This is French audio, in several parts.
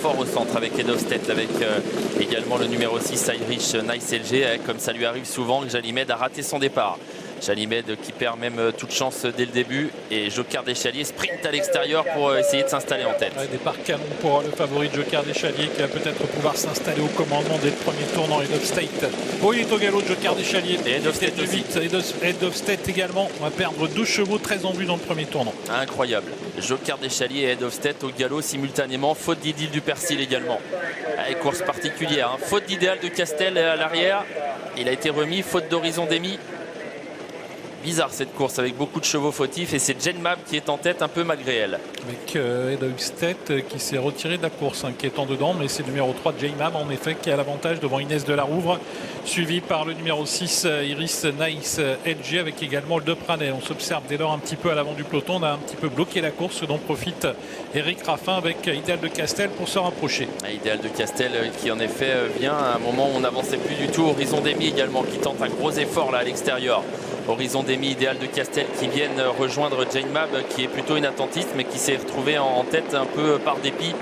Fort au centre avec Head of State, avec également le numéro 6 Irish Nice LG, comme ça lui arrive souvent. Jalimed a raté son départ. Jalimed qui perd même toute chance dès le début, et Joker Deschaliers sprint à l'extérieur pour essayer de s'installer en tête. Ouais, départ canon pour le favori Joker Deschaliers qui va peut-être pouvoir s'installer au commandement dès le premier tournant. Head of State. Oh, il est au galop, Joker Deschaliers. Et Head of State aussi. Head of State également. On va perdre 12 chevaux très en vue dans le premier tournant. Incroyable. Joker Deschaliers et Head of State au galop simultanément. Faute d'Idil du Persil également. Allez, course particulière. Hein. Faute d'Idéal de Castel à l'arrière. Il a été remis. Faute d'Horizon Demi. Bizarre cette course avec beaucoup de chevaux fautifs, et c'est Jane Mab qui est en tête un peu malgré elle. Avec Head of State qui s'est retiré de la course, qui est en dedans, mais c'est le numéro 3 Jane Mab en effet qui a l'avantage devant Inès de la Rouvre, suivi par le numéro 6 Iris Nice LG avec également le De Pranet. On s'observe dès lors un petit peu à l'avant du peloton, on a un petit peu bloqué la course, dont profite Eric Raffin avec Idéal de Castel pour se rapprocher. Idéal de Castel qui en effet vient à un moment où on n'avançait plus du tout. Horizon Demi également qui tente un gros effort là à l'extérieur. Horizon Demi, Idéal de Castel qui viennent rejoindre Jane Mab qui est plutôt inattentiste mais qui s'est retrouvée en tête un peu par dépit,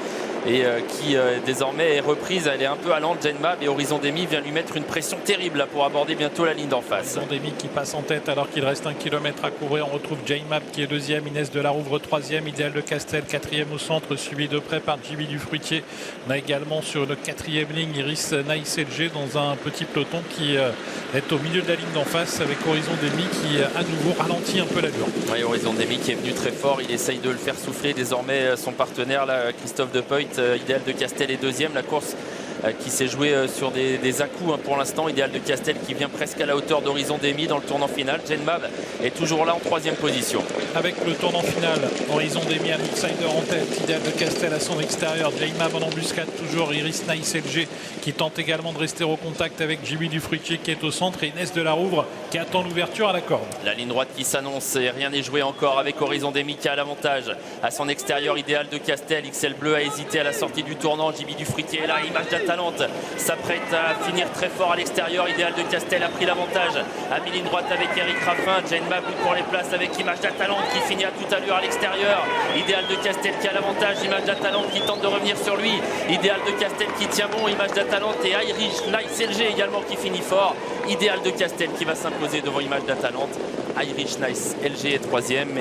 et qui désormais est reprise. Elle est un peu allante, Jane Mab, et Horizon Demi vient lui mettre une pression terrible là, pour aborder bientôt la ligne d'en face. Horizon Demi qui passe en tête alors qu'il reste 1 km à courir. On retrouve Jane Mab qui est deuxième, Inès de la Rouvre troisième, Idéal de Castel quatrième au centre, suivi de près par JB du Fruitier. On a également sur une quatrième ligne Iris Nice LG dans un petit peloton qui est au milieu de la ligne d'en face, avec Horizon Demi qui à nouveau ralentit un peu l'allure. Oui, Horizon Demi qui est venu très fort, il essaye de le faire souffler désormais son partenaire là, Christophe Depoit. Idéal de Castel est deuxième. La course qui s'est jouée sur des à-coups pour l'instant. Idéal de Castel qui vient presque à la hauteur d'Horizon Demi dans le tournant final. Jane Mab est toujours là en troisième position. Avec le tournant final, Horizon Demi, un outsider en tête, Idéal de Castel à son extérieur, Jane Mab en embuscade toujours, Iris Nice LG qui tente également de rester au contact avec JB du Fruitier qui est au centre, et Inès de la Rouvre qui attend l'ouverture à la corde. La ligne droite qui s'annonce, et rien n'est joué encore avec Horizon Demi qui a l'avantage. À son extérieur, Idéal de Castel, XL Bleu a hésité à la sortie du tournant. JB du Fruitier est là, Image d'Atalante s'apprête à finir très fort à l'extérieur. Idéal de Castel a pris l'avantage, a mis ligne droite avec Eric Raffin. Jane Mab pour les places avec Image d'Atalante qui finit à toute allure à l'extérieur. Idéal de Castel qui a l'avantage, Image d'Atalante qui tente de revenir sur lui. Idéal de Castel qui tient bon, Image d'Atalante, et Irish Nice LG également qui finit fort. Idéal de Castel qui va s'imposer devant Image d'Atalante. Irish Nice LG est troisième.